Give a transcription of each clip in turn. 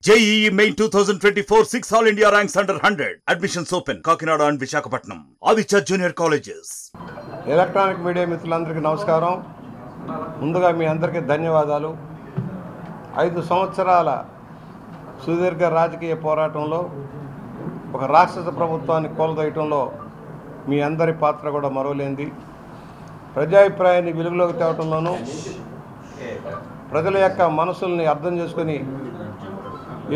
JEE Main 2024 6 All India ranks under 100. Admissions open. Kakinada and Visakhapatnam. Aditya Junior Colleges. Electronic media మిత్రులందరికీ నమస్కారం. ముందుగా మీ అందరికీ ధన్యవాదాలు. 5 సంవత్సరాల సుదీర్ఘ రాజకీయ పోరాటంలో ఒక రాక్షస ప్రభుత్వాన్ని కూలదోయటంలో మీ అందరి పాత్ర కూడా మరోలేంది. ప్రజాభిప్రాయాన్ని వెలుగులోకి తేవటంలోనూ ప్రజల యొక్క మనసుల్ని అర్థం చేసుకొని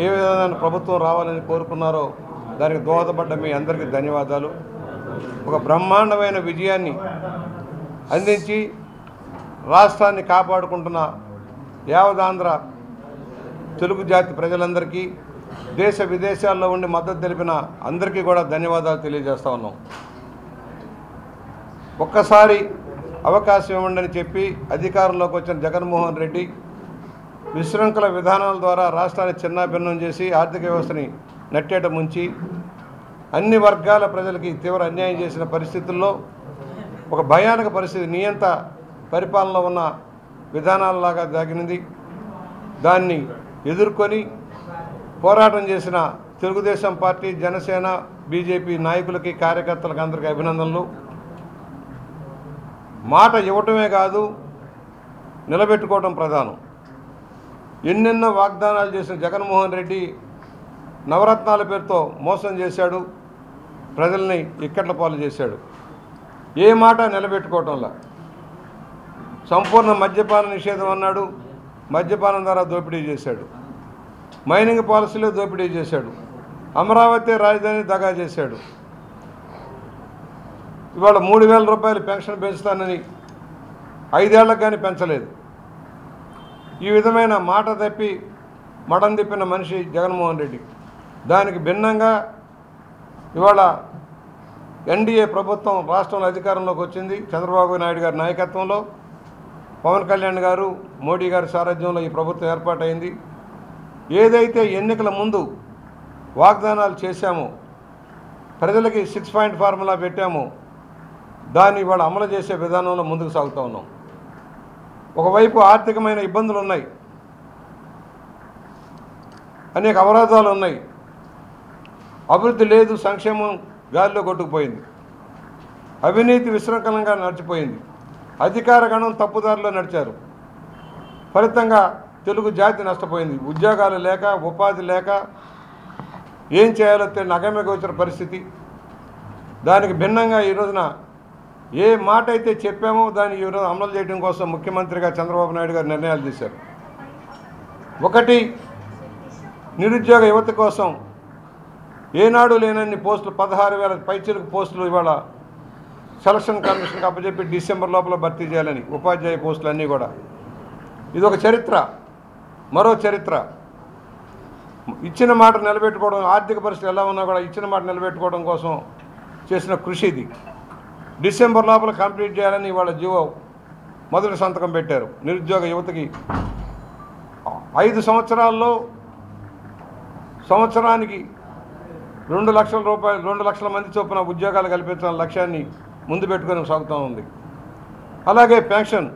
ఏ విధమైన ప్రభుత్వం రావాలని కోరుకున్నారో దానికి దోహదపడ్డ మీ అందరికీ ధన్యవాదాలు. ఒక బ్రహ్మాండమైన విజయాన్ని అందించి రాష్ట్రాన్ని కాపాడుకుంటున్న యావదాంధ్ర తెలుగు జాతి ప్రజలందరికీ దేశ విదేశాల్లో ఉండి మద్దతు తెలిపిన అందరికీ కూడా ధన్యవాదాలు తెలియజేస్తా ఉన్నాం. ఒక్కసారి అవకాశం ఇవ్వండి చెప్పి అధికారంలోకి వచ్చిన జగన్మోహన్ రెడ్డి విశృంఖల విధానాల ద్వారా రాష్ట్రాన్ని చిన్నాభిన్నం చేసి ఆర్థిక వ్యవస్థని నట్టేట ముంచి అన్ని వర్గాల ప్రజలకి తీవ్ర అన్యాయం చేసిన పరిస్థితుల్లో ఒక భయానక పరిస్థితి నియంత పరిపాలనలో ఉన్న విధానాలలాగా సాగినది. దాన్ని ఎదుర్కొని పోరాటం చేసిన తెలుగుదేశం పార్టీ, జనసేన, బీజేపీ నాయకులకి, కార్యకర్తలకు అందరికీ అభినందనలు. మాట ఇవ్వటమే కాదు, నిలబెట్టుకోవడం ప్రధానం. ఎన్నెన్నో వాగ్దానాలు చేసిన జగన్మోహన్ రెడ్డి నవరత్నాల పేరుతో మోసం చేశాడు, ప్రజల్ని ఇక్కట్ల పాలు చేశాడు. ఏ మాట నిలబెట్టుకోవటంలా సంపూర్ణ మద్యపాన నిషేధం అన్నాడు, మద్యపానం ద్వారా దోపిడీ చేశాడు. మైనింగ్ పాలసీలో దోపిడీ చేశాడు. అమరావతి రాజధాని దగా చేశాడు. ఇవాళ 3,000 రూపాయలు పెన్షన్ పెంచుతానని 5 ఏళ్లకు కానీ పెంచలేదు. ఈ విధమైన మాట తప్పి మడం తిప్పిన మనిషి జగన్మోహన్ రెడ్డి. దానికి భిన్నంగా ఇవాళ ఎన్డీఏ ప్రభుత్వం రాష్ట్రంలో అధికారంలోకి వచ్చింది. చంద్రబాబు నాయుడు గారి నాయకత్వంలో, పవన్ కళ్యాణ్ గారు, మోడీ గారి సారథ్యంలో ఈ ప్రభుత్వం ఏర్పాటైంది. ఏదైతే ఎన్నికల ముందు వాగ్దానాలు చేశామో, ప్రజలకి 6 పాయింట్ ఫార్ములా పెట్టామో, దాన్ని ఇవాళ అమలు చేసే విధానంలో ముందుకు సాగుతూ ఉన్నాం. ఒకవైపు ఆర్థికమైన ఇబ్బందులు ఉన్నాయి, అనేక అవరోధాలు ఉన్నాయి, అభివృద్ధి లేదు, సంక్షేమం గాలిలో కొట్టుకుపోయింది, అవినీతి విశృంఖలంగా నడిచిపోయింది, అధికార గణం తప్పుదారిలో నడిచారు. ఫలితంగా తెలుగు జాతి నష్టపోయింది. ఉద్యోగాలు లేక, ఉపాధి లేక, ఏం చేయాలో తెలియని అగమ్యగోచర పరిస్థితి. దానికి భిన్నంగా ఈ రోజున ఏ మాట అయితే చెప్పామో దాన్ని ఈరోజు అమలు చేయడం కోసం ముఖ్యమంత్రిగా చంద్రబాబు నాయుడు గారు నిర్ణయాలు తీశారు. ఒకటి, నిరుద్యోగ యువత కోసం ఏనాడు లేనన్ని పోస్టులు, 16,000 పైచిలకు పోస్టులు ఇవాళ సెలక్షన్ కమిషన్కి అప్పచెప్పి డిసెంబర్ లోపల భర్తీ చేయాలని, ఉపాధ్యాయ పోస్టులు అన్నీ కూడా. ఇది ఒక చరిత్ర, మరో చరిత్ర. ఇచ్చిన మాట నిలబెట్టుకోవడం, ఆర్థిక పరిస్థితి ఎలా ఉన్నా కూడా ఇచ్చిన మాట నిలబెట్టుకోవడం కోసం చేసిన కృషి ఇది. డిసెంబర్ లోపల కంప్లీట్ చేయాలని ఇవాళ జీవో మొదటి సంతకం పెట్టారు. నిరుద్యోగ యువతకి 5 సంవత్సరాల్లో సంవత్సరానికి 2 లక్షల రూపాయలు, 2 లక్షల మంది చొప్పున ఉద్యోగాలు కల్పించాలన్న లక్ష్యాన్ని ముందు పెట్టుకొని సాగుతూ ఉంది. అలాగే పెన్షన్,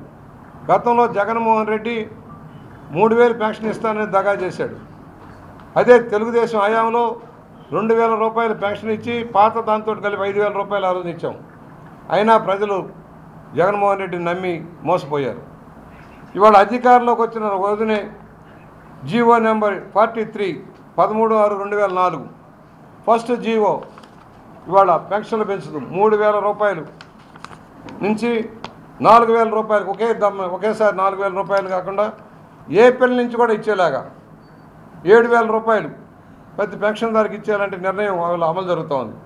గతంలో జగన్మోహన్ రెడ్డి 3,000 పెన్షన్ ఇస్తానని దగా చేశాడు. అదే తెలుగుదేశం హయాంలో 2,000 రూపాయలు పెన్షన్ ఇచ్చి పాత దాంతో కలిపి 5,000 రూపాయలు ఆ రోజు ఇచ్చాం. అయినా ప్రజలు జగన్మోహన్ రెడ్డిని నమ్మి మోసపోయారు. ఇవాళ అధికారంలోకి వచ్చిన రోజునే జీవో నెంబర్ 43 13/6/2004 ఫస్ట్ జీవో ఇవాళ పెన్షన్లు పెంచుతూ 3,000 రూపాయలు నుంచి 4,000 రూపాయలు ఒకేసారి 4,000 రూపాయలు కాకుండా ఏప్రిల్ నుంచి కూడా ఇచ్చేలాగా 7,000 రూపాయలు ప్రతి పెన్షన్దారికి ఇచ్చేయాలంటే నిర్ణయం వాళ్ళ అమలు జరుగుతూ ఉంది.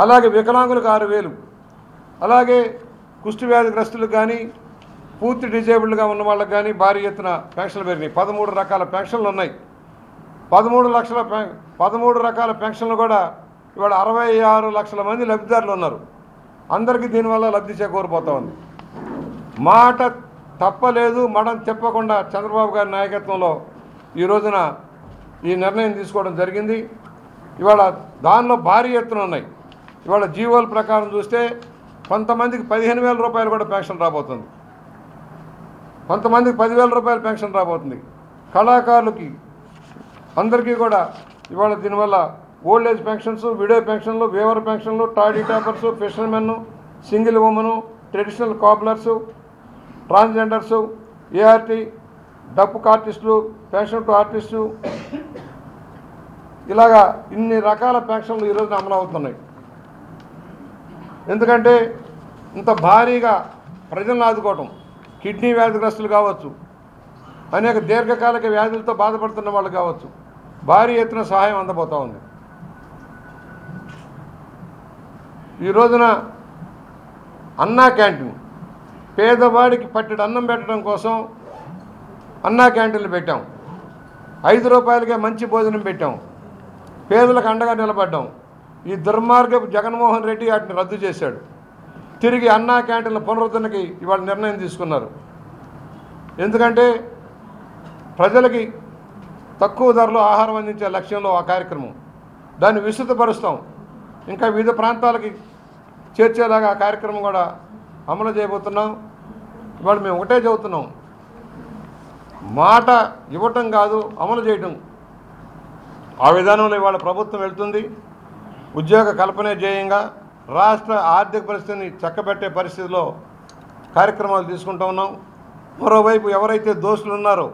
అలాగే వికలాంగులకు 6,000, అలాగే కుష్టి వ్యాధిగ్రస్తులకు కానీ, పూర్తి డిజేబుల్డ్గా ఉన్న వాళ్ళకి కానీ భారీ ఎత్తున పెన్షన్లు పెరిగినాయి. 13 రకాల పెన్షన్లు ఉన్నాయి. 13 రకాల పెన్షన్లు కూడా ఇవాళ 66 లక్షల మంది లబ్ధిదారులు ఉన్నారు. అందరికీ దీనివల్ల లబ్ధి చేకూరిపోతూ ఉంది. మాట తప్పలేదు, మడం చెప్పకుండా చంద్రబాబు గారి నాయకత్వంలో ఈ రోజున ఈ నిర్ణయం తీసుకోవడం జరిగింది. ఇవాళ దానిలో భారీ ఎత్తున ఉన్నాయి. ఇవాళ జీవోల ప్రకారం చూస్తే కొంతమందికి 15,000 రూపాయలు కూడా పెన్షన్ రాబోతుంది, కొంతమందికి 10,000 రూపాయలు పెన్షన్ రాబోతుంది. కళాకారులకి అందరికీ కూడా ఇవాళ దీనివల్ల ఓల్డ్ ఏజ్ పెన్షన్స్, విడో పెన్షన్లు, వేవర్ పెన్షన్లు, toddy tappers, fishermen, single women, traditional cobblers, transgenders, ART, డప్పు ఆర్టిస్టులు, పెన్షన్ టు ఆర్టిస్టు, ఇలాగా ఇన్ని రకాల పెన్షన్లు ఈరోజు అమలు అవుతున్నాయి. ఎందుకంటే ఇంత భారీగా ప్రజలను ఆదుకోవటం, కిడ్నీ వ్యాధిగ్రస్తులు కావచ్చు, అనేక దీర్ఘకాలిక వ్యాధులతో బాధపడుతున్న వాళ్ళు కావచ్చు, భారీ ఎత్తున సహాయం అందబోతూ ఉంది. ఈ రోజున అన్నా క్యాంటీన్, పేదవాడికి పట్టెడు అన్నం పెట్టడం కోసం అన్నా క్యాంటీన్లు పెట్టాం. 5 రూపాయలకే మంచి భోజనం పెట్టాం. పేదలకు అండగా నిలబడ్డాం. ఈ దుర్మార్గపు జగన్మోహన్ రెడ్డి వాటిని రద్దు చేశాడు. తిరిగి అన్నా క్యాంటీన్ల పునరుద్ధరణకి ఇవాళ నిర్ణయం తీసుకున్నారు. ఎందుకంటే ప్రజలకి తక్కువ ధరలో ఆహారం అందించే లక్ష్యంలో ఆ కార్యక్రమం. దాన్ని విస్తృతపరుస్తాం. ఇంకా వివిధ ప్రాంతాలకి చేర్చేలాగా ఆ కార్యక్రమం కూడా అమలు చేయబోతున్నాం. ఇవాళ మేము ఒకటే చెబుతున్నాం, మాట ఇవ్వటం కాదు, అమలు చేయటం. ఆ విధానంలో ఇవాళ ప్రభుత్వం వెళ్తుంది. ఉద్యోగ కల్పనే ధ్యేయంగా రాష్ట్ర ఆర్థిక పరిస్థితిని చక్కబెట్టే పరిస్థితిలో కార్యక్రమాలు తీసుకుంటూ ఉన్నాం. మరోవైపు ఎవరైతే దోషులు ఉన్నారో,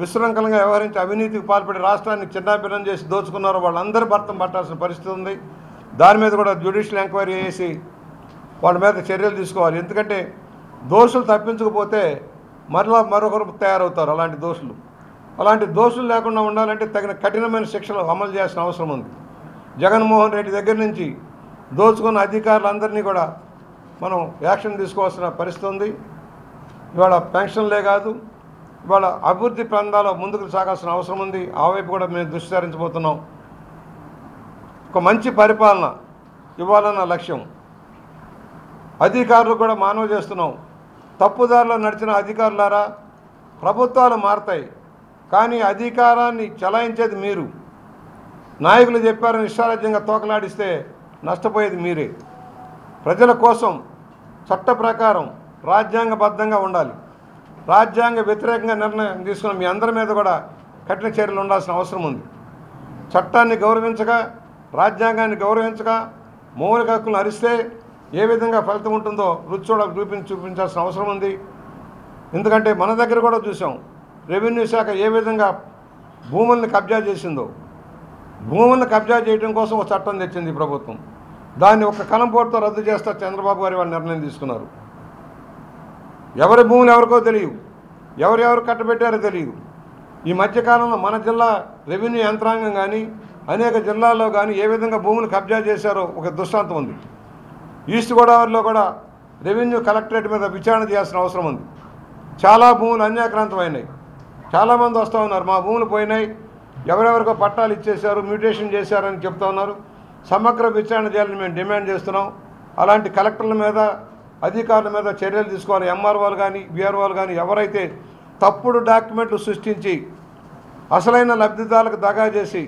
విశృంఖలంగా వ్యవహరించి అవినీతికి పాల్పడి రాష్ట్రాన్ని చిన్నాభిన్నం చేసి దోచుకున్నారో వాళ్ళందరూ భర్తం పట్టాల్సిన పరిస్థితి ఉంది. దాని మీద కూడా జ్యుడిషియల్ ఎంక్వైరీ చేసి వాళ్ళ మీద చర్యలు తీసుకోవాలి. ఎందుకంటే దోషులు తప్పించకపోతే మరొకరు తయారవుతారు అలాంటి దోషులు లేకుండా ఉండాలంటే తగిన కఠినమైన శిక్షలు అమలు చేయాల్సిన అవసరం ఉంది. జగన్మోహన్ రెడ్డి దగ్గర నుంచి దోచుకున్న అధికారులందరినీ కూడా మనం యాక్షన్ తీసుకోవాల్సిన పరిస్థితి ఉంది. ఇవాళ పెన్షన్లే కాదు, ఇవాళ అభివృద్ధి ప్రాంతాల్లో ముందుకు సాగాల్సిన అవసరం ఉంది. ఆ వైపు కూడా మేము దృష్టి సారించబోతున్నాం. ఒక మంచి పరిపాలన ఇవ్వాలన్న లక్ష్యం. అధికారులు కూడా మనవి చేస్తున్నాం. తప్పుదారిలో నడిచిన అధికారులారా, ప్రభుత్వాలు మారతాయి, కానీ అధికారాన్ని చలాయించేది మీరు. నాయకులు చెప్పారని ఇష్టారాజ్యంగా తోకలాడిస్తే నష్టపోయేది మీరే. ప్రజల కోసం చట్ట ప్రకారం రాజ్యాంగబద్ధంగా ఉండాలి. రాజ్యాంగ వ్యతిరేకంగా నిర్ణయం తీసుకున్న మీ అందరి మీద కూడా కఠిన చర్యలు ఉండాల్సిన అవసరం ఉంది. చట్టాన్ని గౌరవించగా, రాజ్యాంగాన్ని గౌరవించగా, మౌలిక హక్కులను హరిస్తే ఏ విధంగా ఫలితం ఉంటుందో చూపించాల్సిన అవసరం ఉంది. ఎందుకంటే మన దగ్గర కూడా చూసాం, రెవెన్యూ శాఖ ఏ విధంగా భూములను కబ్జా చేసిందో. భూములను కబ్జా చేయడం కోసం ఒక చట్టం తెచ్చింది ప్రభుత్వం. దాన్ని ఒక కలంపోటుతో రద్దు చేస్తా చంద్రబాబు గారు వాళ్ళు నిర్ణయం తీసుకున్నారు. ఎవరి భూములు ఎవరికో తెలియదు, ఎవరెవరు కట్టబెట్టారో తెలియదు. ఈ మధ్యకాలంలో మన జిల్లా రెవెన్యూ యంత్రాంగం కానీ అనేక జిల్లాల్లో కానీ ఏ విధంగా భూములు కబ్జా చేశారో ఒక దృష్టాంతం ఉంది. ఈస్ట్ గోదావరిలో కూడా రెవెన్యూ కలెక్టరేట్ మీద విచారణ చేయాల్సిన అవసరం ఉంది. చాలా భూములు అన్యాక్రాంతమైనాయి. చాలామంది వస్తూ ఉన్నారు, మా భూములు పోయినాయి, ఎవరెవరికో పట్టాలు ఇచ్చేశారు, మ్యూటేషన్ చేశారని చెప్తా ఉన్నారు. సమగ్ర విచారణ చేయాలని మేము డిమాండ్ చేస్తున్నాం. అలాంటి కలెక్టర్ల మీద, అధికారుల మీద చర్యలు తీసుకోవాలి. ఎంఆర్ఓలు కానీ బీఆర్ఓలు కానీ ఎవరైతే తప్పుడు డాక్యుమెంట్లు సృష్టించి అసలైన లబ్ధిదారులకు దగా చేసి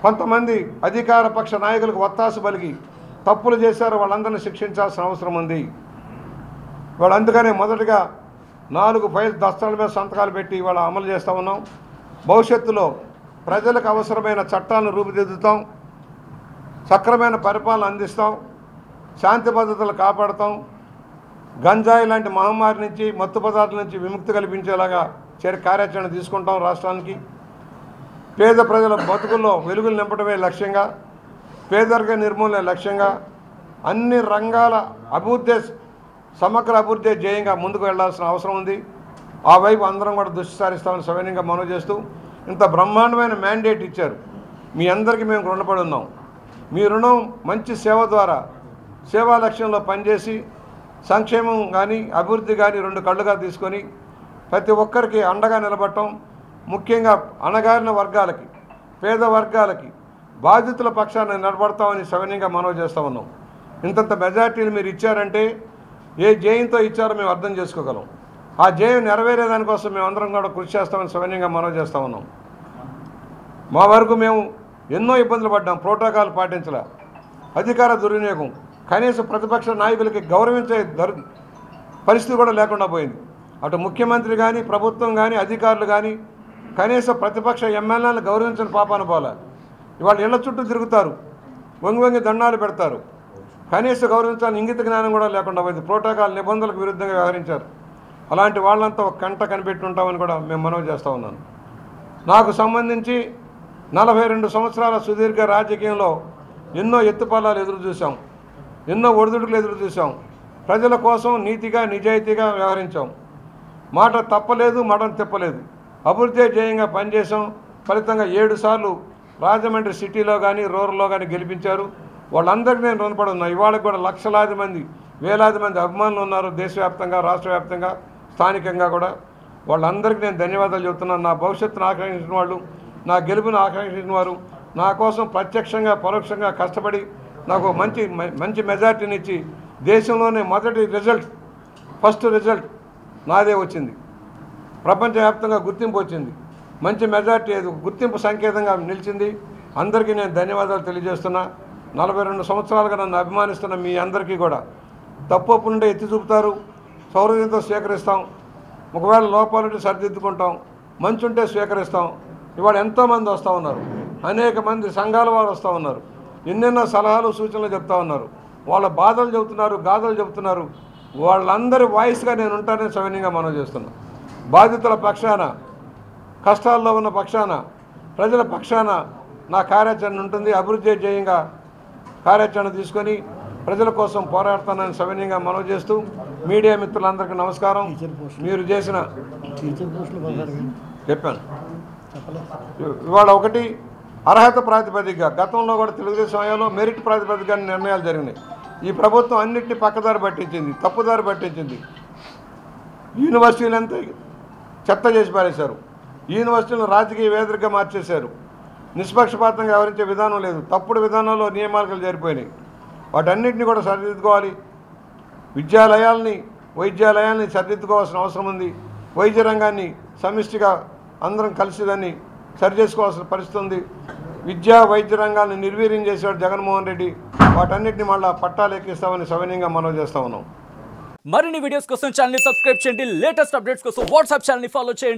కొంతమంది అధికార పక్ష నాయకులకు ఒత్తాసు పలికి తప్పులు చేశారో వాళ్ళందరినీ శిక్షించాల్సిన అవసరం ఉంది. వాళ్ళు అందుకనే మొదటగా 4 ఫైల్ దస్తాల మీద సంతకాలు పెట్టి ఇవాళ అమలు చేస్తూ ఉన్నాం. భవిష్యత్తులో ప్రజలకు అవసరమైన చట్టాలను రూపుదిద్దుతాం, సక్రమైన పరిపాలన అందిస్తాం, శాంతి భద్రతలు కాపాడుతాం, గంజాయి లాంటి మహమ్మారి నుంచి, మత్తు పదార్థాల నుంచి విముక్తి కల్పించేలాగా కార్యాచరణ తీసుకుంటాం. రాష్ట్రానికి పేద ప్రజల బతుకుల్లో వెలుగులు నింపడమే లక్ష్యంగా, పేదరిక నిర్మూలన లక్ష్యంగా, అన్ని రంగాల అభివృద్ధి, సమగ్ర అభివృద్ధి ధ్యేయంగా ముందుకు వెళ్లాల్సిన అవసరం ఉంది. ఆ వైపు అందరం కూడా దృష్టి సారిస్తామని సవినయంగా మనవి చేస్తూ, ఇంత బ్రహ్మాండమైన మ్యాండేట్ ఇచ్చారు. మీ అందరికీ మేము రుణపడి ఉన్నాం. మీ రుణం మంచి సేవ ద్వారా, సేవా లక్ష్యంలో పనిచేసి సంక్షేమం కానీ అభివృద్ధి కానీ 2 కళ్ళుగా తీసుకొని ప్రతి ఒక్కరికి అండగా నిలబడటం, ముఖ్యంగా అణగారిన వర్గాలకి, పేద వర్గాలకి, బాధితుల పక్షాన్ని నిలబడతామని సవినయంగా మనవి చేస్తూ ఉన్నాం. ఇంతంత మెజార్టీలు మీరు ఇచ్చారంటే ఏ జయంతో ఇచ్చారో మేము అర్థం చేసుకోగలం. ఆ జయం నెరవేరేదానికోసం మేము అందరం కూడా కృషి చేస్తామని సవినయంగా మనవి చేస్తూ ఉన్నాం. మా వరకు మేము ఎన్నో ఇబ్బందులు పడ్డాం, ప్రోటోకాల్ పాటించలే, అధికార దుర్వినియోగం, కనీసం ప్రతిపక్ష నాయకులకి గౌరవించే పరిస్థితి కూడా లేకుండా పోయింది. అటు ముఖ్యమంత్రి కానీ, ప్రభుత్వం కానీ, అధికారులు కానీ కనీసం ప్రతిపక్ష ఎమ్మెల్యేలను గౌరవించిన పాపాన పోలే. ఇవాళ ఇళ్ల చుట్టూ తిరుగుతారు, వంగి దండాలు పెడతారు. కనీస గౌరవించాలని ఇంగిత జ్ఞానం కూడా లేకుండా పోయింది. ప్రోటోకాల్ నిబంధనలకు విరుద్ధంగా వ్యవహరించారు. అలాంటి వాళ్ళంతా ఒక కంట కనిపెట్టి ఉంటామని కూడా మేము మనవి చేస్తూ ఉన్నాను. నాకు సంబంధించి 42 సంవత్సరాల సుదీర్ఘ రాజకీయంలో ఎన్నో ఎత్తుపల్లాలు ఎదురు చూసాం, ఎన్నో ఒడిదుడుకులు ఎదురు చూసాం. ప్రజల కోసం నీతిగా నిజాయితీగా వ్యవహరించాం. మాట తప్పలేదు, మడం తిప్పలేదు. అభివృద్ధి ధ్యేయంగా పనిచేసాం. ఫలితంగా 7 సార్లు రాజమండ్రి సిటీలో కానీ రూరల్లో కానీ గెలిపించారు. వాళ్ళందరికీ నేను రుణపడి ఉన్నా. ఇవాళకి కూడా లక్షలాది మంది, వేలాది మంది అభిమానులు ఉన్నారు దేశవ్యాప్తంగా, రాష్ట్ర వ్యాప్తంగా, స్థానికంగా కూడా. వాళ్ళందరికీ నేను ధన్యవాదాలు చెబుతున్నాను. నా భవిష్యత్తును ఆకాంక్షించిన వాళ్ళు, నా గెలుపును ఆకాంక్షించిన వారు, నా కోసం ప్రత్యక్షంగా పరోక్షంగా కష్టపడి నాకు మంచి మెజార్టీని ఇచ్చి దేశంలోనే మొదటి రిజల్ట్, ఫస్ట్ రిజల్ట్ నాదే వచ్చింది. ప్రపంచవ్యాప్తంగా గుర్తింపు వచ్చింది. మంచి మెజార్టీ గుర్తింపు సంకేతంగా నిలిచింది. అందరికీ నేను ధన్యవాదాలు తెలియజేస్తున్నా. 42 సంవత్సరాలుగా నన్ను అభిమానిస్తున్న మీ అందరికీ కూడా తప్పు నుండి ఎత్తి చూపుతారు, సౌహృదయంతో స్వీకరిస్తాం. ఒకవేళ లోపాలుంటే సరిదిద్దుకుంటాం, మంచి ఉంటే స్వీకరిస్తాం. ఇవాళ ఎంతోమంది వస్తూ ఉన్నారు, అనేక మంది సంఘాల వారు వస్తూ ఉన్నారు, ఎన్నెన్నో సలహాలు సూచనలు చెప్తా ఉన్నారు. వాళ్ళ బాధలు చెబుతున్నారు, గాథలు చెబుతున్నారు. వాళ్ళందరి వాయిస్గా నేను ఉంటానని సవినయంగా మనవి చేస్తున్నాను. బాధితుల పక్షాన, కష్టాల్లో ఉన్న పక్షాన, ప్రజల పక్షాన నా కార్యాచరణ ఉంటుంది. అభివృద్ధి ధ్యేయంగా కార్యాచరణ తీసుకొని ప్రజల కోసం పోరాడతానని సవినయంగా మనవి చేస్తూ మీడియా మిత్రులందరికీ నమస్కారం. మీరు చేసిన చెప్పాను ఇవాళ ఒకటి అర్హత ప్రాతిపదికగా, గతంలో కూడా తెలుగుదేశం హయాంలో మెరిట్ ప్రాతిపదికగా నిర్ణయాలు జరిగినాయి. ఈ ప్రభుత్వం అన్నింటినీ పక్కదారి పట్టించింది, తప్పుదారి పట్టించింది. యూనివర్సిటీలంతా చెత్త చేసి పారేశారు. యూనివర్సిటీలను రాజకీయ వేదికగా మార్చేశారు. నిష్పక్షపాతంగా వ్యవహరించే విధానం లేదు. తప్పుడు విధానంలో నియామకాలు జరిపోయినాయి. వాటన్నిటిని కూడా సరిదిద్దుకోవాలి. వైద్యాలయాల్ని సరిదిద్దుకోవాల్సిన అవసరం ఉంది. వైద్య రంగాన్ని సమిష్టిగా అందరం కలిసి దాన్ని సరిచేసుకోవాల్సిన పరిస్థితి ఉంది. వైద్య రంగాన్ని నిర్వీర్యం చేశాడు జగన్మోహన్ రెడ్డి. వాటన్నిటిని మళ్ళీ పట్టాలు ఎక్కిస్తామని సవినయంగా మనవి చేస్తూ ఉన్నాం. మరిన్ని వీడియోస్ కోసం ఛానల్ ని సబ్స్క్రైబ్ చేయండి. లేటెస్ట్ అప్డేట్స్ కోసం వాట్సాప్ ఛానల్ ని ఫాలో చేయండి.